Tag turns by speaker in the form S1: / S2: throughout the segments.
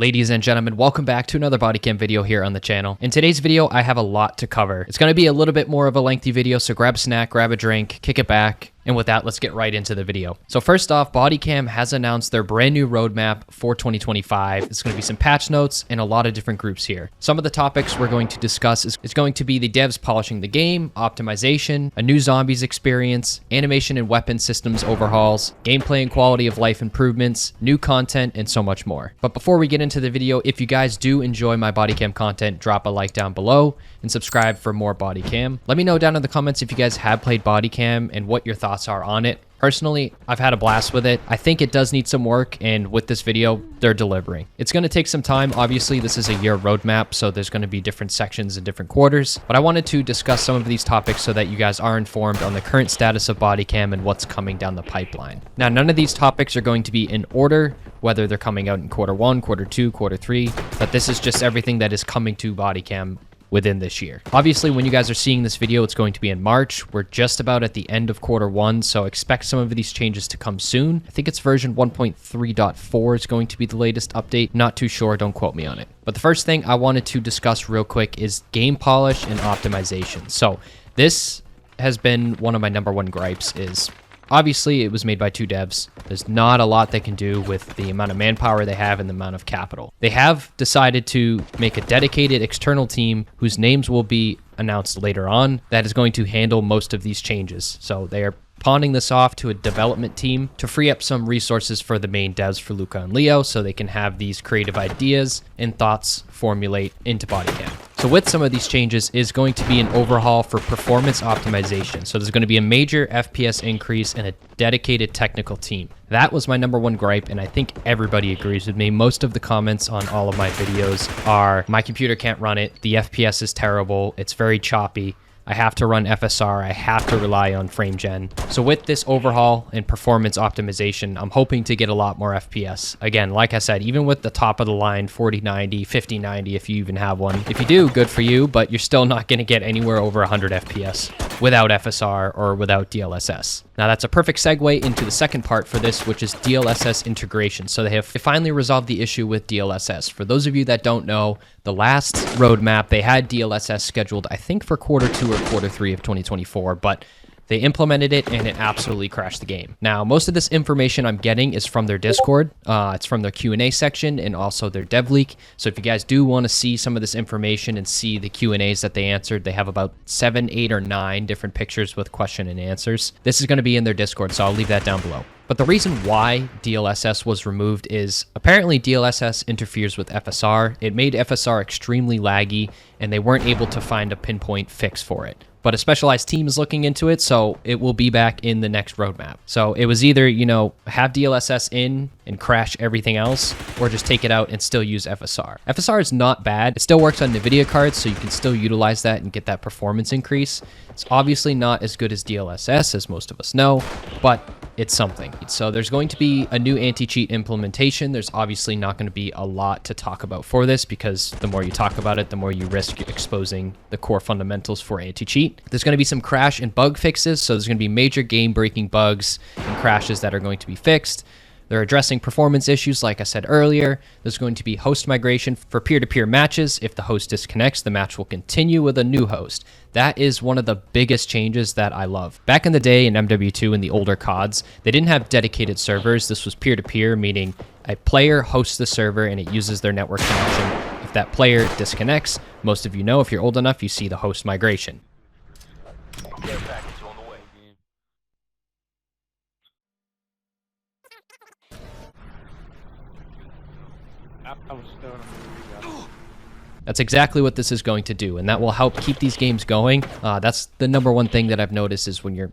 S1: Ladies and gentlemen, welcome back to another Bodycam video here on the channel. In today's video, I have a lot to cover. It's going to be a little bit more of a lengthy video, so grab a snack, grab a drink, kick it back, and with that, let's get right into the video. So first off, Bodycam has announced their brand new roadmap for 2025. It's going to be some patch notes and a lot of different groups here. Some of the topics we're going to discuss is going to be the devs polishing the game, optimization, a new zombies experience, animation and weapon systems overhauls, gameplay and quality of life improvements, new content, and so much more. But before we get into the video, if you guys do enjoy my Bodycam content, drop a like down below and subscribe for more Bodycam. Let me know down in the comments if you guys have played Bodycam and what your thoughts are on it. Personally, I've had a blast with it. I think it does need some work, and with this video, they're delivering. It's going to take some time. Obviously, this is a year roadmap, so there's going to be different sections and different quarters, but I wanted to discuss some of these topics so that you guys are informed on the current status of Bodycam and what's coming down the pipeline. Now, none of these topics are going to be in order, whether they're coming out in quarter 1, quarter 2, quarter 3, but this is just everything that is coming to Bodycam within this year. Obviously, when you guys are seeing this video, it's going to be in March. We're just about at the end of quarter 1, so expect some of these changes to come soon. I think it's version 1.3.4 is going to be the latest update. Not too sure, don't quote me on it. But the first thing I wanted to discuss real quick is game polish and optimization. So this has been one of my #1 gripes is obviously it was made by 2 devs. There's not a lot they can do with the amount of manpower they have and the amount of capital. They have decided to make a dedicated external team whose names will be announced later on that is going to handle most of these changes. So they are pawning this off to a development team to free up some resources for the main devs for Luca and Leo so they can have these creative ideas and thoughts formulate into Bodycam. So with some of these changes is going to be an overhaul for performance optimization. So there's going to be a major FPS increase and a dedicated technical team. That was my #1 gripe, and I think everybody agrees with me. Most of the comments on all of my videos are, my computer can't run it, the FPS is terrible, it's very choppy, I have to run FSR, I have to rely on frame gen. So with this overhaul and performance optimization, I'm hoping to get a lot more FPS. Again, like I said, even with the top of the line 4090, 5090 if you even have one. If you do, good for you, but you're still not going to get anywhere over 100 FPS without FSR or without DLSS. Now that's a perfect segue into the second part for this, which is DLSS integration. So they have finally resolved the issue with DLSS. For those of you that don't know, the last roadmap, they had DLSS scheduled, I think for quarter 2 or quarter 3 of 2024, but they implemented it and it absolutely crashed the game. Now, most of this information I'm getting is from their Discord. It's from their Q&A section and also their dev leak. So if you guys do want to see some of this information and see the Q&As that they answered, they have about 7, 8, or 9 different pictures with question and answers. This is going to be in their Discord, so I'll leave that down below. But the reason why DLSS was removed is apparently DLSS interferes with FSR. It made FSR extremely laggy, and they weren't able to find a pinpoint fix for it. But a specialized team is looking into it, so it will be back in the next roadmap. So it was either, you know, have DLSS in and crash everything else, or just take it out and still use FSR. FSR is not bad. It still works on NVIDIA cards, so you can still utilize that and get that performance increase. It's obviously not as good as DLSS, as most of us know, but it's something. So there's going to be a new anti-cheat implementation. There's obviously not going to be a lot to talk about for this because the more you talk about it, the more you risk exposing the core fundamentals for anti-cheat. There's going to be some crash and bug fixes. So there's going to be major game-breaking bugs and crashes that are going to be fixed. They're addressing performance issues, like I said earlier. There's going to be host migration for peer-to-peer matches. If the host disconnects, the match will continue with a new host. That is one of the biggest changes that I love. Back in the day in MW2 and the older CODs, they didn't have dedicated servers. This was peer-to-peer, meaning a player hosts the server and it uses their network connection. If that player disconnects, most of you know, if you're old enough, you see the host migration. That's exactly what this is going to do, and that will help keep these games going. That's the #1 thing that I've noticed is when you're,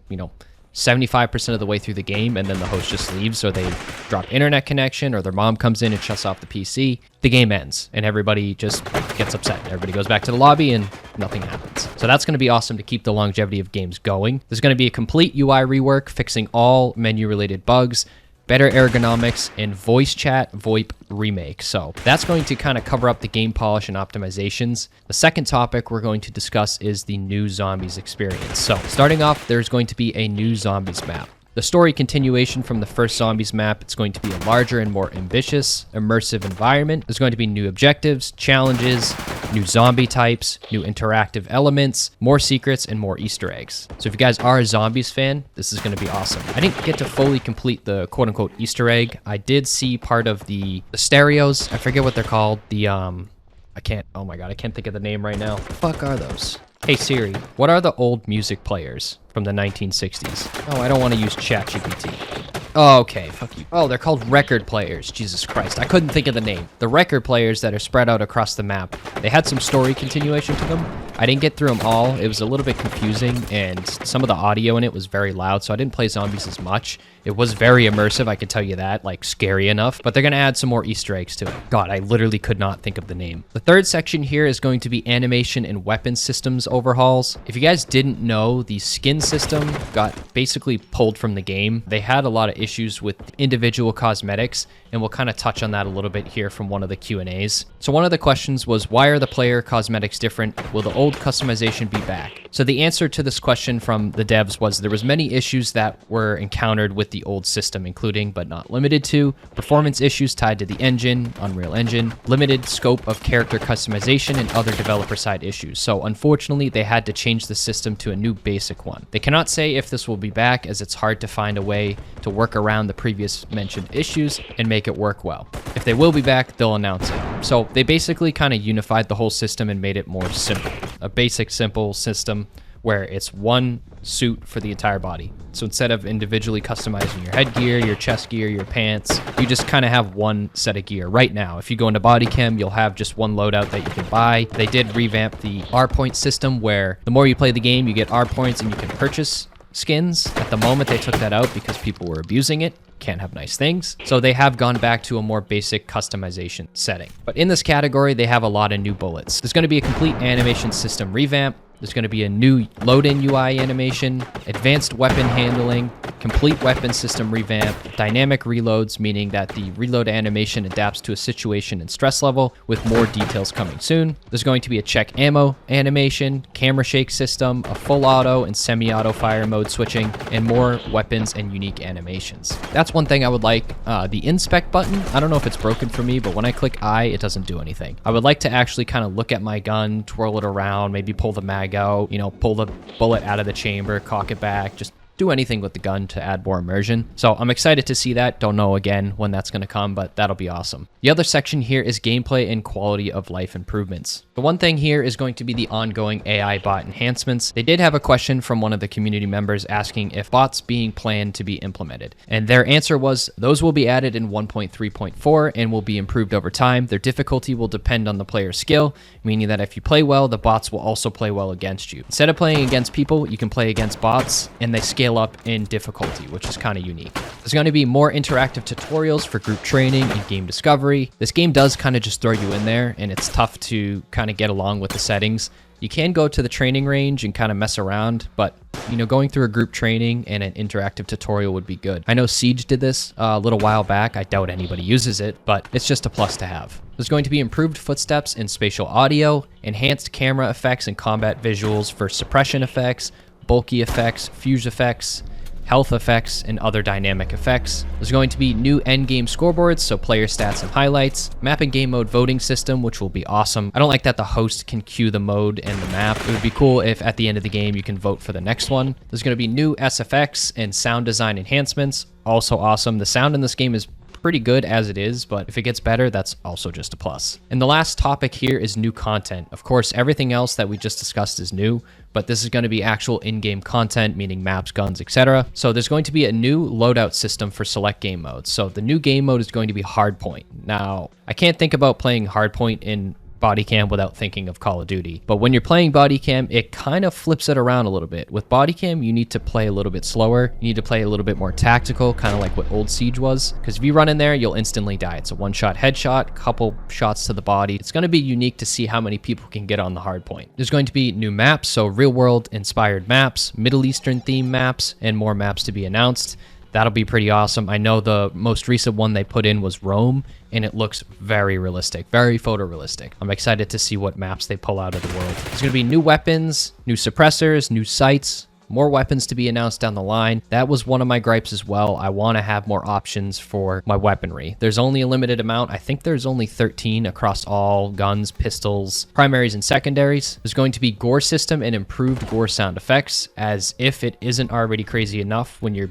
S1: 75% of the way through the game and then the host just leaves, or they drop internet connection, or their mom comes in and shuts off the PC, the game ends, and everybody just gets upset. Everybody goes back to the lobby and nothing happens. So that's going to be awesome to keep the longevity of games going. There's going to be a complete UI rework, fixing all menu-related bugs, better ergonomics, and voice chat VoIP remake. So that's going to kind of cover up the game polish and optimizations. The second topic we're going to discuss is the new zombies experience. So starting off, there's going to be a new zombies map. The story continuation from the first Zombies map, it's going to be a larger and more ambitious, immersive environment. There's going to be new objectives, challenges, new zombie types, new interactive elements, more secrets, and more Easter eggs. So if you guys are a Zombies fan, this is going to be awesome. I didn't get to fully complete the quote-unquote Easter egg. I did see part of the stereos. I forget what they're called. Oh my god, I can't think of the name right now. What the fuck are those? Hey Siri, what are the old music players from the 1960s? Oh, I don't want to use ChatGPT. Oh, okay, fuck you. Oh, they're called record players. Jesus Christ, I couldn't think of the name. The record players that are spread out across the map. They had some story continuation to them. I didn't get through them all. It was a little bit confusing, and some of the audio in it was very loud, so I didn't play Zombies as much. It was very immersive, I can tell you that, like scary enough, but they're going to add some more Easter eggs to it. God, I literally could not think of the name. The third section here is going to be animation and weapon systems overhauls. If you guys didn't know, the skin system got basically pulled from the game. They had a lot of issues with individual cosmetics, and we'll kind of touch on that a little bit here from one of the Q&As. So one of the questions was, why are the player cosmetics different? Will the old customization be back? So the answer to this question from the devs was there was many issues that were encountered with the old system, including but not limited to performance issues tied to the engine, Unreal Engine, limited scope of character customization, and other developer side issues. So unfortunately, they had to change the system to a new basic one. They cannot say if this will be back, as it's hard to find a way to work around the previous mentioned issues and make it work well. If they will be back, they'll announce it. So they basically kind of unified the whole system and made it more simple. A basic, simple system where it's one suit for the entire body. So instead of individually customizing your headgear, your chest gear, your pants, you just kind of have one set of gear. Right now, if you go into Bodycam, you'll have just one loadout that you can buy. They did revamp the R point system where the more you play the game, you get R points and you can purchase skins. At the moment, they took that out because people were abusing it. Can't have nice things. So they have gone back to a more basic customization setting. But in this category, they have a lot of new bullets. There's going to be a complete animation system revamp. There's going to be a new load-in UI animation, advanced weapon handling, complete weapon system revamp, dynamic reloads, meaning that the reload animation adapts to a situation and stress level, with more details coming soon. There's going to be a check ammo animation, camera shake system, a full auto and semi-auto fire mode switching, and more weapons and unique animations. That's one thing I would like. The inspect button, I don't know if it's broken for me, but when I click I, it doesn't do anything. I would like to actually kind of look at my gun, twirl it around, maybe pull the mag out, you know, pull the bullet out of the chamber, cock it back, just do anything with the gun to add more immersion. So I'm excited to see that. Don't know again when that's going to come, but that'll be awesome. The other section here is gameplay and quality of life improvements. The one thing here is going to be the ongoing AI bot enhancements. They did have a question from one of the community members asking if bots being planned to be implemented. And their answer was those will be added in 1.3.4 and will be improved over time. Their difficulty will depend on the player's skill, meaning that if you play well, the bots will also play well against you. Instead of playing against people, you can play against bots, and they scale up in difficulty, which is kind of unique. There's going to be more interactive tutorials for group training and game discovery. This game does kind of just throw you in there, and it's tough to kind of get along with the settings. You can go to the training range and kind of mess around, but you know, going through a group training and an interactive tutorial would be good. I know Siege did this a little while back. I doubt anybody uses it, but it's just a plus to have. There's going to be improved footsteps and spatial audio, enhanced camera effects and combat visuals for suppression effects, bulky effects, fuse effects, health effects, and other dynamic effects. There's going to be new endgame scoreboards, so player stats and highlights, map and game mode voting system, which will be awesome. I don't like that the host can queue the mode and the map. It would be cool if at the end of the game you can vote for the next one. There's going to be new SFX and sound design enhancements, also awesome. The sound in this game is pretty good as it is, but if it gets better, that's also just a plus. And the last topic here is new content. Of course, everything else that we just discussed is new, but this is going to be actual in-game content, meaning maps, guns, etc. So there's going to be a new loadout system for select game modes. So the new game mode is going to be hardpoint. Now, I can't think about playing hardpoint in Bodycam without thinking of Call of Duty. But when you're playing Bodycam, it kind of flips it around a little bit. With Bodycam, you need to play a little bit slower. You need to play a little bit more tactical, kind of like what old Siege was. Because if you run in there, you'll instantly die. It's a one-shot headshot, couple shots to the body. It's going to be unique to see how many people can get on the hard point. There's going to be new maps, so real-world inspired maps, Middle Eastern themed maps, and more maps to be announced. That'll be pretty awesome. I know the most recent one they put in was Rome, and it looks very realistic, very photorealistic. I'm excited to see what maps they pull out of the world. There's going to be new weapons, new suppressors, new sights, more weapons to be announced down the line. That was one of my gripes as well. I want to have more options for my weaponry. There's only a limited amount. I think there's only 13 across all guns, pistols, primaries, and secondaries. There's going to be gore system and improved gore sound effects, as if it isn't already crazy enough when your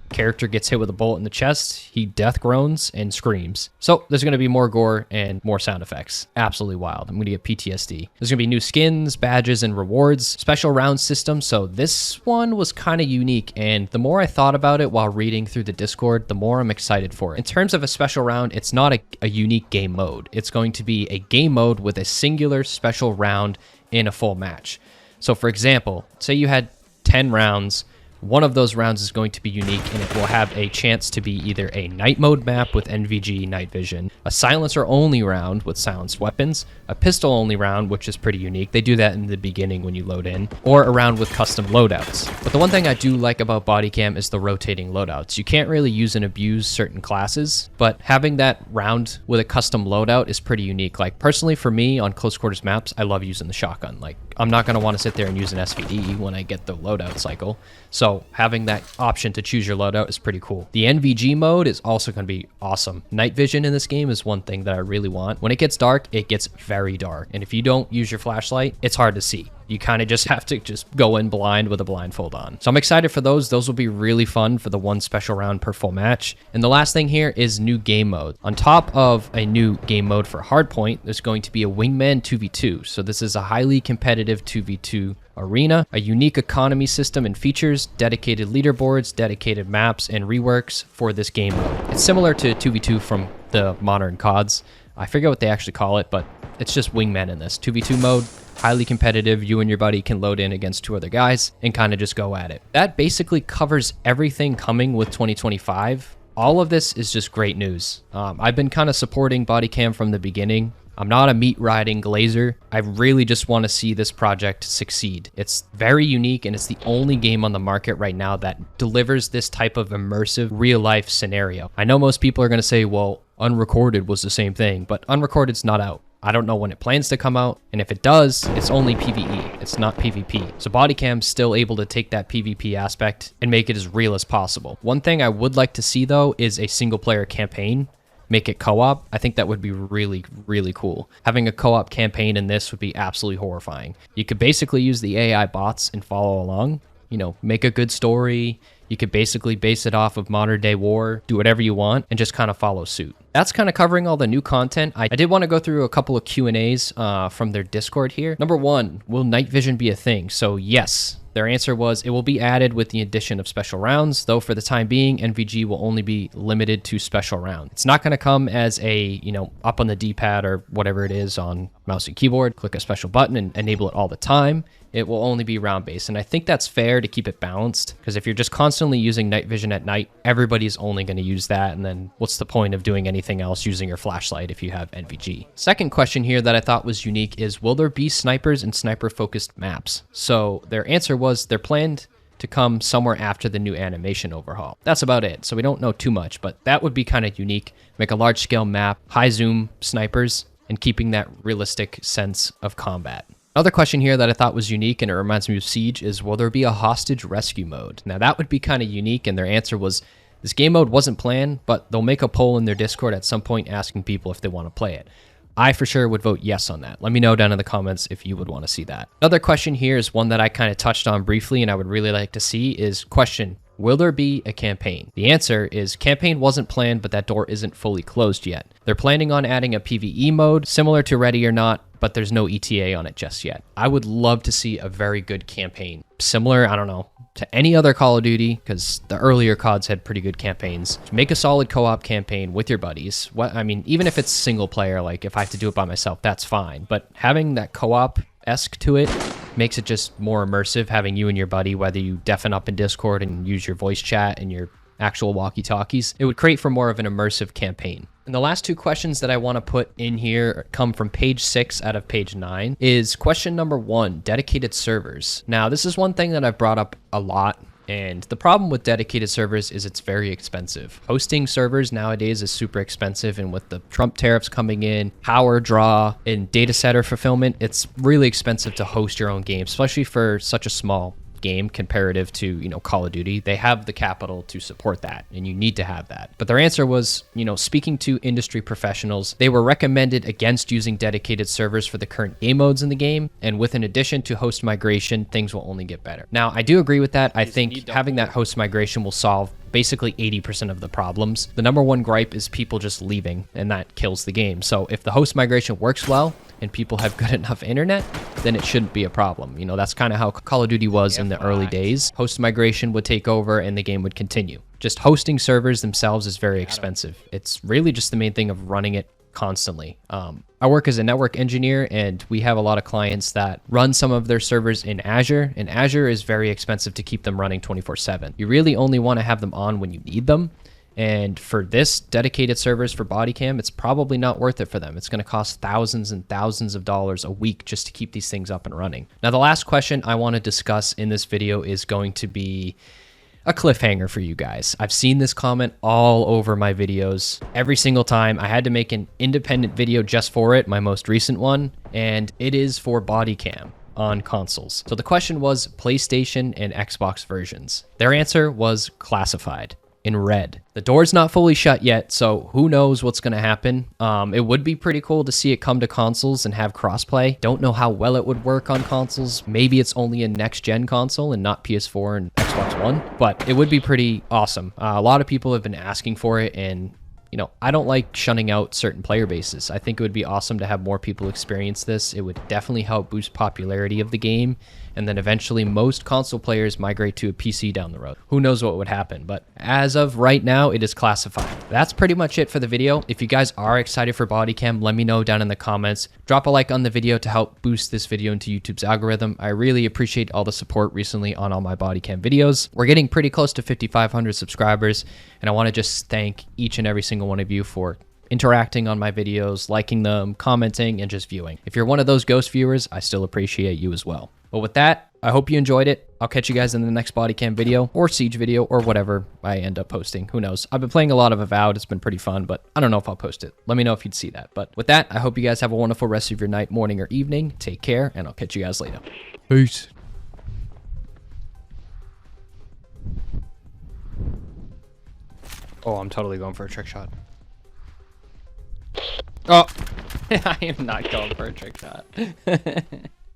S1: character gets hit with a bullet in the chest, he death groans and screams. So there's going to be more gore and more sound effects. Absolutely wild. I'm going to get PTSD. There's going to be new skins, badges, and rewards. Special round system. So this one was kind of unique, and the more I thought about it while reading through the Discord, the more I'm excited for it. In terms of a special round, it's not a unique game mode. It's going to be a game mode with a singular special round in a full match. So for example, say you had 10 rounds. One of those rounds is going to be unique, and it will have a chance to be either a night mode map with NVG night vision, a silencer only round with silenced weapons, a pistol only round, which is pretty unique. They do that in the beginning when you load in, or a round with custom loadouts. But the one thing I do like about Bodycam is the rotating loadouts. You can't really use and abuse certain classes, but having that round with a custom loadout is pretty unique. Like personally for me on close quarters maps, I love using the shotgun. Like I'm not going to want to sit there and use an SVD when I get the loadout cycle. So having that option to choose your loadout is pretty cool. The NVG mode is also going to be awesome. Night vision in this game is one thing that I really want. When it gets dark, it gets very dark. And if you don't use your flashlight, it's hard to see. You kind of just have to just go in blind with a blindfold on. So I'm excited for those. Those will be really fun for the one special round per full match. And the last thing here is new game mode. On top of a new game mode for Hardpoint, there's going to be a Wingman 2v2. So this is a highly competitive 2v2 arena, a unique economy system and features, dedicated leaderboards, dedicated maps, and reworks for this game mode. It's similar to 2v2 from the modern CODs. I forget what they actually call it, but it's just Wingman in this. 2v2 mode, highly competitive. You and your buddy can load in against 2 other guys and kind of just go at it. That basically covers everything coming with 2025. All of this is just great news. I've been kind of supporting Bodycam from the beginning. I'm not a meat riding glazer. I really just want to see this project succeed. It's very unique, and it's the only game on the market right now that delivers this type of immersive real life scenario. I know most people are going to say, well, Unrecorded was the same thing, but Unrecorded's not out. I don't know when it plans to come out, and if it does, it's only PvE. It's not PvP. So Bodycam's still able to take that PvP aspect and make it as real as possible. One thing I would like to see, though, is a single-player campaign. Make it co-op. I think that would be really, really cool. Having a co-op campaign in this would be absolutely horrifying. You could basically use the AI bots and follow along. You know, make a good story. You could basically base it off of modern day war, do whatever you want, and just kind of follow suit. That's kind of covering all the new content. I did want to go through a couple of Q&As from their Discord here. Number 1, will night vision be a thing? So yes. Their answer was it will be added with the addition of special rounds, though for the time being, NVG will only be limited to special rounds. It's not going to come as a, up on the D-pad or whatever it is on mouse and keyboard, click a special button and enable it all the time. It will only be round-based, and I think that's fair to keep it balanced, because if you're just constantly using night vision at night, everybody's only going to use that, and then what's the point of doing anything else using your flashlight if you have NVG? Second question here that I thought was unique is, will there be snipers and sniper-focused maps? So their answer was they're planned to come somewhere after the new animation overhaul. That's about it, so we don't know too much, but that would be kind of unique. Make a large-scale map, high-zoom snipers, and keeping that realistic sense of combat. Another question here that I thought was unique, and it reminds me of Siege, is will there be a hostage rescue mode? Now that would be kind of unique, and their answer was this game mode wasn't planned, but they'll make a poll in their Discord at some point asking people if they want to play it. I for sure would vote yes on that. Let me know down in the comments if you would want to see that. Another question here is one that I kind of touched on briefly and I would really like to see is question, will there be a campaign? The answer is campaign wasn't planned, but that door isn't fully closed yet. They're planning on adding a PvE mode similar to Ready or Not, but there's no ETA on it just yet. I would love to see a very good campaign. Similar, I don't know, to any other Call of Duty, because the earlier CODs had pretty good campaigns. Make a solid co-op campaign with your buddies. Even if it's single player, like if I have to do it by myself, that's fine. But having that co-op-esque to it makes it just more immersive, having you and your buddy, whether you deafen up in Discord and use your voice chat and your actual walkie-talkies, it would create for more of an immersive campaign. And the last 2 questions that I want to put in here come from page 6 out of page 9 is question number 1, dedicated servers. Now, this is one thing that I've brought up a lot, and the problem with dedicated servers is it's very expensive. Hosting servers nowadays is super expensive, and with the Trump tariffs coming in, power draw, and data center fulfillment, it's really expensive to host your own game, especially for such a small game comparative to, Call of Duty. They have the capital to support that, and you need to have that. But their answer was, speaking to industry professionals, they were recommended against using dedicated servers for the current game modes in the game, and with an addition to host migration, things will only get better. Now, I do agree with that. I think having that host migration will solve basically 80% of the problems. The number one gripe is people just leaving, and that kills the game. So if the host migration works well and people have good enough internet, then it shouldn't be a problem. That's kind of how Call of Duty was in the early days. Host migration would take over and the game would continue. Just hosting servers themselves is very expensive. It's really just the main thing of running it constantly. I work as a network engineer, and we have a lot of clients that run some of their servers in Azure, and Azure is very expensive to keep them running 24/7. You really only want to have them on when you need them. And for this dedicated servers for Bodycam, it's probably not worth it for them. It's going to cost thousands and thousands of dollars a week just to keep these things up and running. Now, the last question I want to discuss in this video is going to be a cliffhanger for you guys. I've seen this comment all over my videos every single time. I had to make an independent video just for it, my most recent one, and it is for Bodycam on consoles. So the question was PlayStation and Xbox versions. Their answer was classified in red. The door's not fully shut yet, so who knows what's going to happen. It would be pretty cool to see it come to consoles and have crossplay. Don't know how well it would work on consoles. Maybe it's only a next-gen console and not PS4 and Xbox One, but it would be pretty awesome. A lot of people have been asking for it, and I don't like shunning out certain player bases. I think it would be awesome to have more people experience this. It would definitely help boost popularity of the game, and then eventually most console players migrate to a PC down the road. Who knows what would happen, but as of right now, it is classified. That's pretty much it for the video. If you guys are excited for Bodycam, let me know down in the comments. Drop a like on the video to help boost this video into YouTube's algorithm. I really appreciate all the support recently on all my Bodycam videos. We're getting pretty close to 5,500 subscribers, and I want to just thank each and every single one of you for interacting on my videos, liking them, commenting, and just viewing. If you're one of those ghost viewers, I still appreciate you as well. But with that, I hope you enjoyed it. I'll catch you guys in the next Bodycam video or Siege video or whatever I end up posting. Who knows? I've been playing a lot of Avowed. It's been pretty fun, but I don't know if I'll post it. Let me know if you'd see that. But with that, I hope you guys have a wonderful rest of your night, morning, or evening. Take care, and I'll catch you guys later. Peace. Oh, I'm totally going for a trick shot. Oh, I am not going for a trick shot.